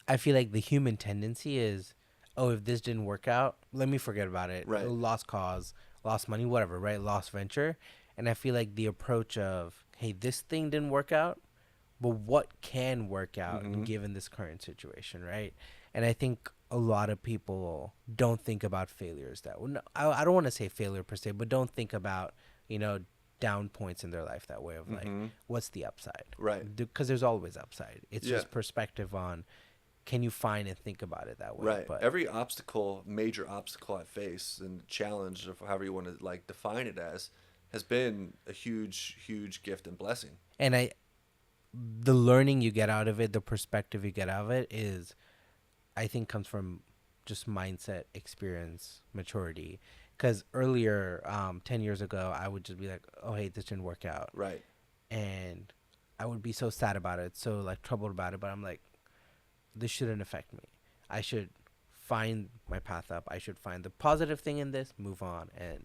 I feel like the human tendency is, oh, if this didn't work out, let me forget about it. Right. Lost cause, lost money, whatever, right? Lost venture. And I feel like the approach of, hey, this thing didn't work out, but what can work out given this current situation, right? And I think a lot of people don't think about failures that way. I don't want to say failure per se, but don't think about, down points in their life that way of like, what's the upside? Right. Because there's always upside. It's just perspective on, can you find and think about it that way? Right. But every major obstacle I face and challenge, or however you want to like define it as, has been a huge, huge gift and blessing. And the learning you get out of it, the perspective you get out of it is, I think, comes from just mindset, experience, maturity. Because earlier, 10 years ago, I would just be like, oh, hey, this didn't work out. Right. And I would be so sad about it, so like troubled about it. But I'm like, this shouldn't affect me. I should find my path up. I should find the positive thing in this, move on, and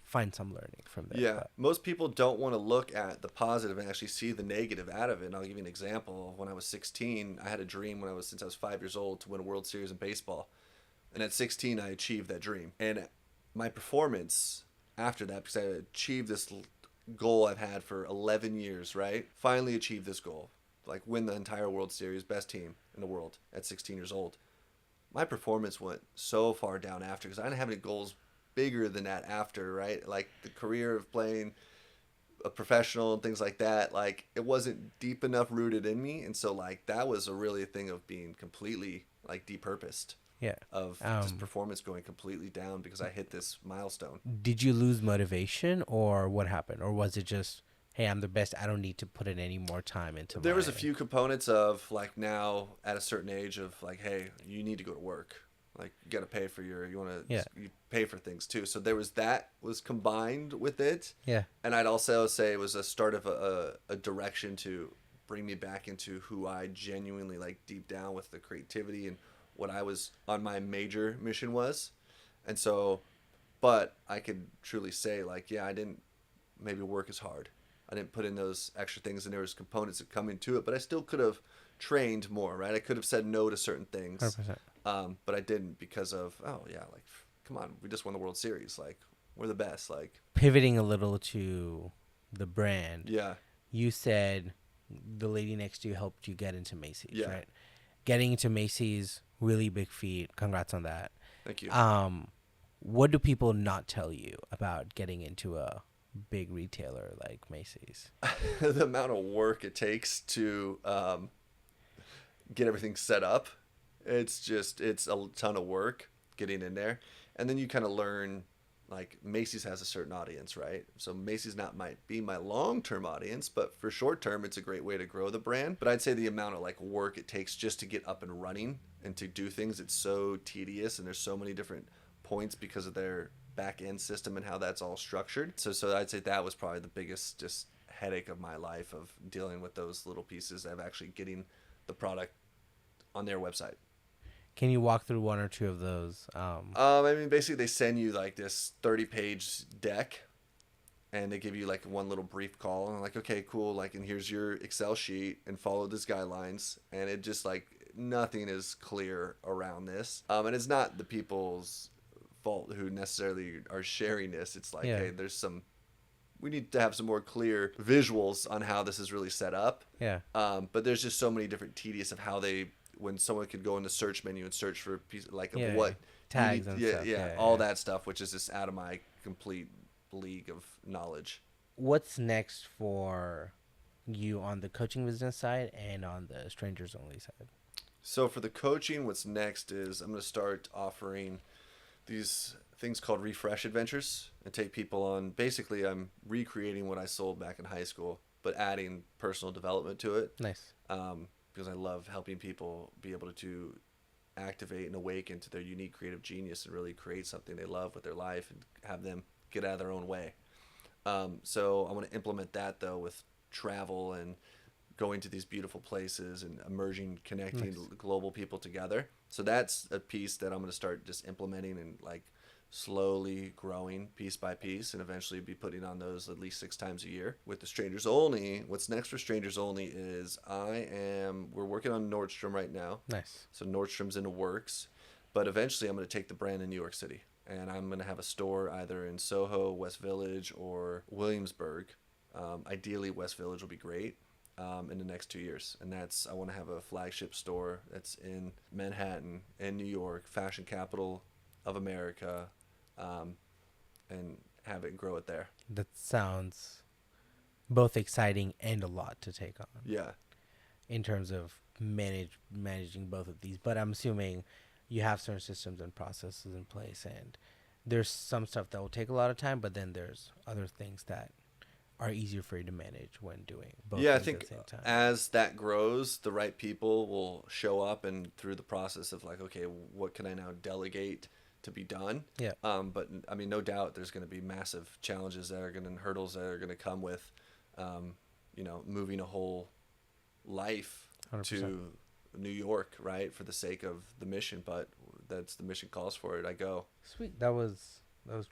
find some learning from there. Yeah, most people don't want to look at the positive and actually see the negative out of it. And I'll give you an example. When I was 16, I had a dream since I was 5 years old to win a World Series in baseball. And at 16, I achieved that dream. And my performance after that, because I achieved this goal I've had for 11 years, right? Finally achieved this goal, like win the entire World Series, best team in the world at 16 years old. My performance went so far down after because I didn't have any goals bigger than that after, right? Like the career of playing a professional and things like that, like it wasn't deep enough rooted in me. And so like that was a really a thing of being completely like depurposed, Yeah. of just performance going completely down because I hit this milestone. Did you lose motivation or what happened? Or was it just, hey, I'm the best. I don't need to put in any more time into There was a few components of like now at a certain age of like, hey, you need to go to work. Like you got to pay for you pay for things too. So there was that was combined with it. Yeah. And I'd also say it was a start of a direction to bring me back into who I genuinely like deep down with the creativity and what I was on my major mission was. And so, but I could truly say like, yeah, I didn't maybe work as hard. I didn't put in those extra things and there was components that come into it, but I still could have trained more, right? I could have said no to certain things. 100%. But I didn't because of, oh yeah, like, come on, we just won the World Series. Like, we're the best. Like, Pivoting a little to the brand. yeah. You said the lady next to you helped you get into Macy's, Yeah. right? Getting into Macy's, really big feat. Congrats on that. Thank you. What do people not tell you about getting into a big retailer like Macy's? The amount of work it takes to get everything set up. It's a ton of work getting in there. And then you kind of learn, like, Macy's has a certain audience, right? So Macy's might be my long-term audience, but for short-term, it's a great way to grow the brand. But I'd say the amount of, like, work it takes just to get up and running and to do things, it's so tedious, and there's so many different points because of their back-end system and how that's all structured. So I'd say that was probably the biggest just headache of my life, of dealing with those little pieces of actually getting the product on their website. Can you walk through one or two of those? I mean, basically, they send you like this 30-page deck, and they give you like one little brief call, and I'm like, okay, cool, like, and here's your Excel sheet, and follow these guidelines, and it just like nothing is clear around this, and it's not the people's fault who necessarily are sharing this. It's like, hey, we need to have some more clear visuals on how this is really set up. Yeah. But there's just so many different tedious of how when someone could go in the search menu and search for a piece like of what tags and stuff. All that stuff, which is just out of my complete league of knowledge. What's next for you on the coaching business side and on the strangers only side? So for the coaching, what's next is I'm going to start offering these things called refresh adventures and take people on. Basically, I'm recreating what I sold back in high school, but adding personal development to it. Nice. Because I love helping people be able to activate and awaken to their unique creative genius and really create something they love with their life and have them get out of their own way. So I want to implement that, though, with travel and going to these beautiful places and emerging, connecting global people together. So that's a piece that I'm going to start just implementing and like slowly growing piece by piece, and eventually be putting on those at least 6 times a year. With the strangers only, what's next for strangers only is we're working on Nordstrom right now. Nice. So Nordstrom's in the works, but eventually I'm going to take the brand in New York City, and I'm going to have a store either in Soho, West Village, or Williamsburg. Ideally West Village will be great. In the next 2 years, and I want to have a flagship store that's in Manhattan, in New York, fashion capital of America, and have it grow it there. That sounds both exciting and a lot to take on. Yeah. In terms of managing both of these, but I'm assuming you have certain systems and processes in place, and there's some stuff that will take a lot of time, but then there's other things that are easier for you to manage when doing both I things think at the same time. As that grows, the right people will show up, and through the process of like, okay, what can I now delegate to be done? Yeah. But I mean, no doubt there's going to be massive challenges and hurdles that are going to come with, moving a whole life 100%. to New York, right? For the sake of the mission, but that's the mission calls for it. I go. Sweet. That was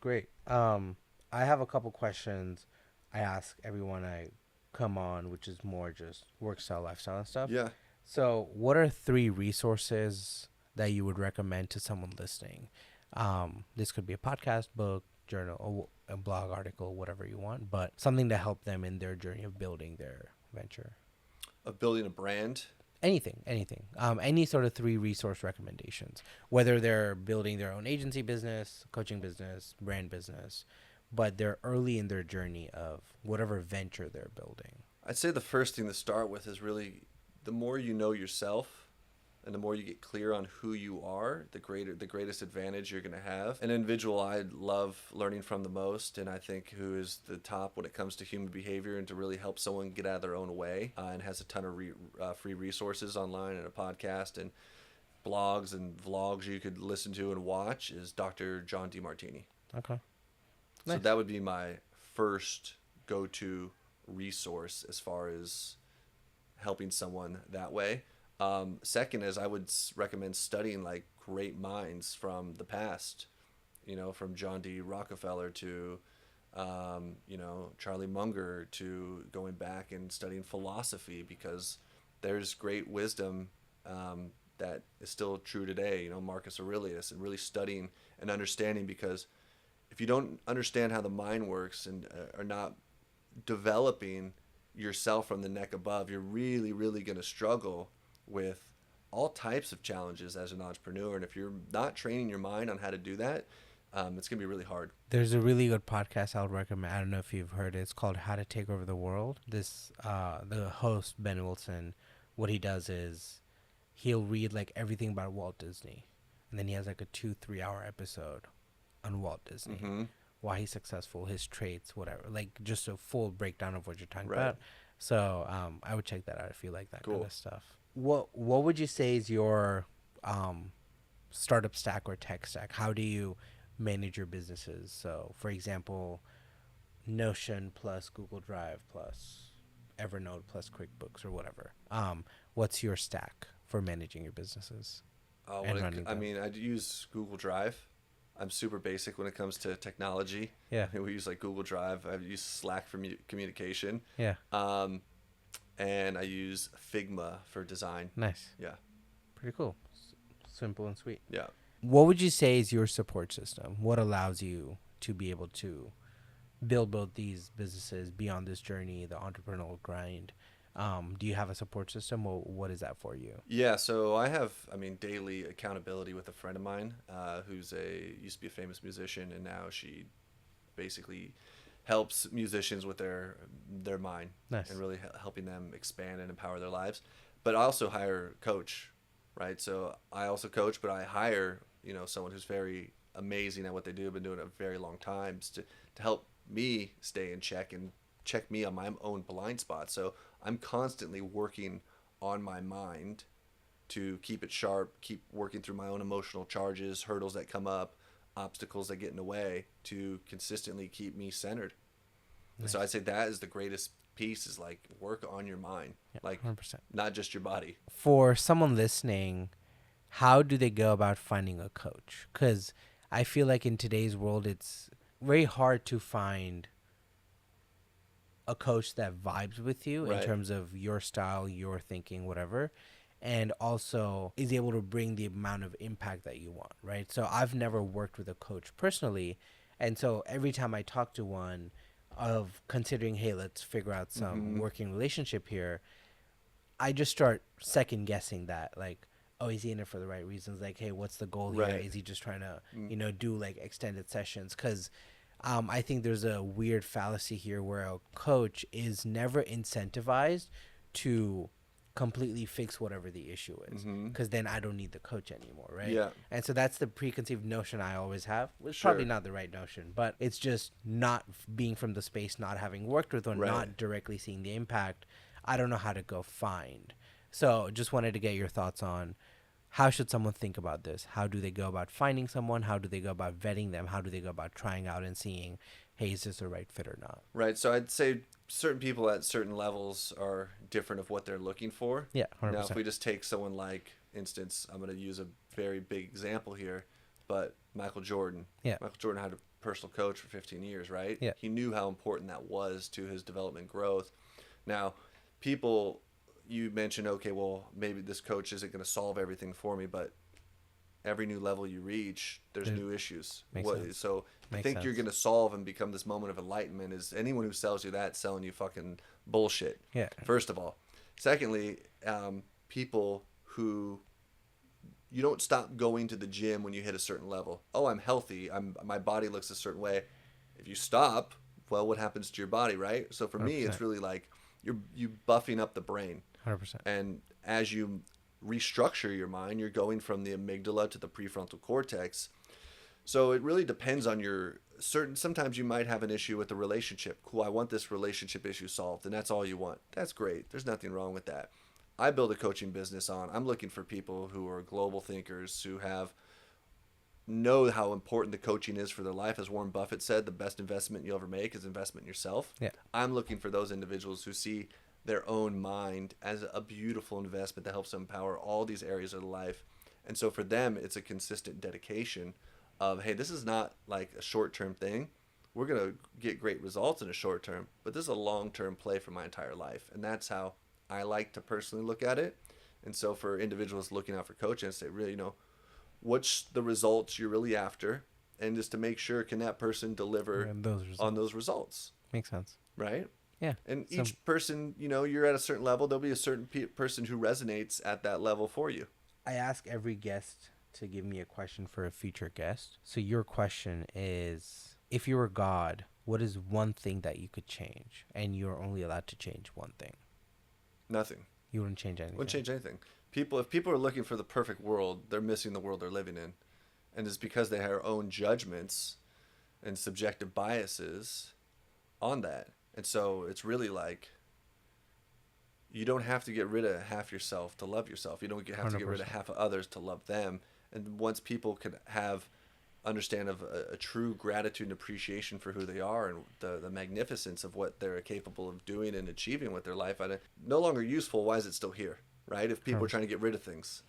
great. I have a couple questions I ask everyone I come on, which is more just work style, lifestyle and stuff. Yeah. So what are 3 resources that you would recommend to someone listening? This could be a podcast, book, journal, a blog article, whatever you want, but something to help them in their journey of building their venture. Of building a brand. Anything. Any sort of 3 resource recommendations, whether they're building their own agency business, coaching business, brand business, but they're early in their journey of whatever venture they're building. I'd say the first thing to start with is really the more you know yourself and the more you get clear on who you are, the greatest advantage you're going to have. An individual I love learning from the most, and I think who is the top when it comes to human behavior and to really help someone get out of their own way, and has a ton of free resources online and a podcast and blogs and vlogs you could listen to and watch, is Dr. John DeMartini. Okay. So Nice. that would be my first go-to resource as far as helping someone that way. Second is I would recommend studying like great minds from the past, from John D. Rockefeller to, Charlie Munger, to going back and studying philosophy, because there's great wisdom that is still true today, Marcus Aurelius, and really studying and understanding, because if you don't understand how the mind works and are not developing yourself from the neck above, you're really, really going to struggle with all types of challenges as an entrepreneur. And if you're not training your mind on how to do that, it's going to be really hard. There's a really good podcast I would recommend. I don't know if you've heard it. It's called How to Take Over the World. The host, Ben Wilson, what he does is he'll read like everything about Walt Disney. And then he has like a 2-3 hour episode on Walt Disney. Mm-hmm. Why he's successful, his traits, whatever. Like just a full breakdown of what you're talking Right. about. So I would check that out if you like that Cool. kind of stuff. What would you say is your startup stack or tech stack? How do you manage your businesses? So, for example, Notion plus Google Drive plus Evernote plus QuickBooks or whatever. What's your stack for managing your businesses? I use Google Drive. I'm super basic when it comes to technology. Yeah. We use like Google Drive. I use Slack for communication. Yeah. And I use Figma for design. Nice. Yeah. Pretty cool. Simple and sweet. Yeah. What would you say is your support system? What allows you to be able to build both these businesses, be on this journey, the entrepreneurial grind? Do you have a support system, or what is that for you? Yeah, so I have, daily accountability with a friend of mine who's used to be a famous musician, and now she basically helps musicians with their mind. Nice. And really helping them expand and empower their lives. But I also hire a coach, right? So I also coach, but I hire, someone who's very amazing at what they do, been doing it a very long time, to help me stay in check and check me on my own blind spots. So I'm constantly working on my mind to keep it sharp, keep working through my own emotional charges, hurdles that come up, obstacles that get in the way, to consistently keep me centered. Nice. So I'd say that is the greatest piece, is like work on your mind, Yeah, like 100%. not just your body. For someone listening, how do they go about finding a coach? Because I feel like in today's world, it's very hard to find a coach that vibes with you Right. in terms of your style, your thinking, whatever, and also is able to bring the amount of impact that you want, right? So I've never worked with a coach personally, and so every time I talk to one of considering, hey, let's figure out some working relationship here, I just start second guessing that, like, oh, is he in it for the right reasons? Like, hey, what's the goal here? Right. Is he just trying to, do like extended sessions? Because I think there's a weird fallacy here where a coach is never incentivized to completely fix whatever the issue is, because then I don't need the coach anymore, right? Yeah. And so that's the preconceived notion I always have. It's Sure. probably not the right notion, but it's just not being from the space, not having worked with one, Right. not directly seeing the impact. I don't know how to go find. So just wanted to get your thoughts on how should someone think about this? How do they go about finding someone? How do they go about vetting them? How do they go about trying out and seeing, hey, is this a right fit or not? Right. So I'd say certain people at certain levels are different of what they're looking for. Yeah, 100%. Now, if we just take someone like, instance, I'm going to use a very big example here, but Michael Jordan. Yeah. Michael Jordan had a personal coach for 15 years, right? Yeah. He knew how important that was to his development growth. Now, people, you mentioned, okay, well, maybe this coach isn't going to solve everything for me, but every new level you reach, there's There- new issues. Makes sense. So I Makes think you're sense. going to solve and become this moment of enlightenment is anyone who sells you that selling you fucking bullshit. Yeah. First of all. Secondly, people who you don't stop going to the gym when you hit a certain level. Oh, I'm healthy. My body looks a certain way. If you stop, well, what happens to your body, right? So for me, 100%. it's really like you buffing up the brain. 100%. And as you restructure your mind, you're going from the amygdala to the prefrontal cortex. So it really depends on your sometimes you might have an issue with the relationship. Cool, I want this relationship issue solved, and that's all you want. That's great. There's nothing wrong with that. I build a coaching business I'm looking for people who are global thinkers, who know how important the coaching is for their life. As Warren Buffett said, the best investment you'll ever make is investment in yourself. Yeah. I'm looking for those individuals who see their own mind as a beautiful investment that helps them empower all these areas of life. And so for them, it's a consistent dedication of, hey, this is not like a short-term thing. We're going to get great results in a short term, but this is a long-term play for my entire life. And that's how I like to personally look at it. And so for individuals looking out for coaching, I say, really, what's the results you're really after? And just to make sure, can that person deliver And those results. on those results? Makes sense. Right? Yeah. And So- each person, you're at a certain level, there'll be a certain person who resonates at that level for you. I ask every guest to give me a question for a future guest. So your question is, if you were God, what is one thing that you could change? And you're only allowed to change one thing. Nothing. You wouldn't change anything. Wouldn't change anything. If people are looking for the perfect world, they're missing the world they're living in. And it's because they have their own judgments and subjective biases on that. And so it's really like, you don't have to get rid of half yourself to love yourself. You don't have to get rid of 100%. half of others to love them. And once people can understand of a true gratitude and appreciation for who they are and the magnificence of what they're capable of doing and achieving with their life, no longer useful, why is it still here, right? If people are trying to get rid of things.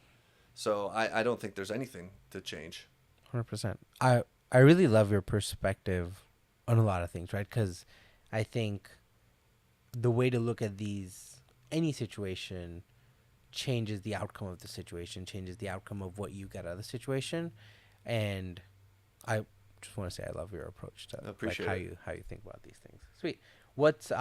So I don't think there's anything to change. 100%. I really love your perspective on a lot of things, right? Because I think the way to look at any situation changes the outcome of the situation, changes the outcome of what you get out of the situation. And I just want to say I love your approach to I appreciate how it. you think about these things. Sweet. What's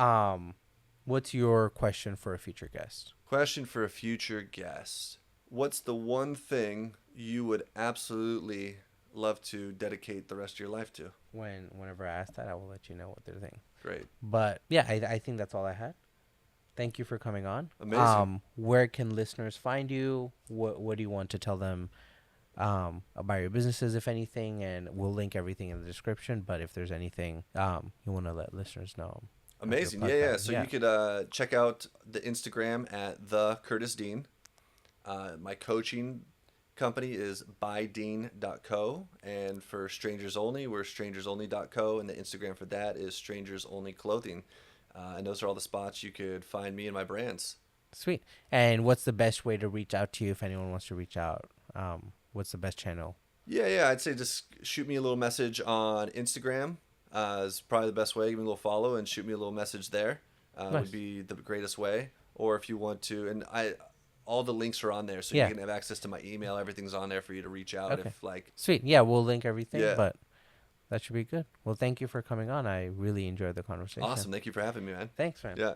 your question for a future guest? Question for a future guest. What's the one thing you would absolutely love to dedicate the rest of your life to? Whenever I ask that, I will let you know what they're thinking. Great. But yeah, I think that's all I had. Thank you for coming on. Amazing. Where can listeners find you? What do you want to tell them about your businesses, if anything? And we'll link everything in the description. But if there's anything you want to let listeners know. Amazing. of your Yeah. podcast. So you could check out the Instagram at the Curtis Dean. My coaching company is bydean.co, and for strangers only, we're strangersonly.co, and the Instagram for that is strangers only clothing. And those are all the spots you could find me and my brands. Sweet. And what's the best way to reach out to you if anyone wants to reach out? What's the best channel? Yeah. I'd say just shoot me a little message on Instagram. Is probably the best way. Give me a little follow and shoot me a little message there. Nice. Would be the greatest way. Or if you want to, and all the links are on there, so Yeah. you can have access to my email. Everything's on there for you to reach out. Okay. If like, Sweet. Yeah, we'll link everything. Yeah. But that should be good. Well, thank you for coming on. I really enjoyed the conversation. awesome. Thank you for having me, man. Thanks, man. Yeah.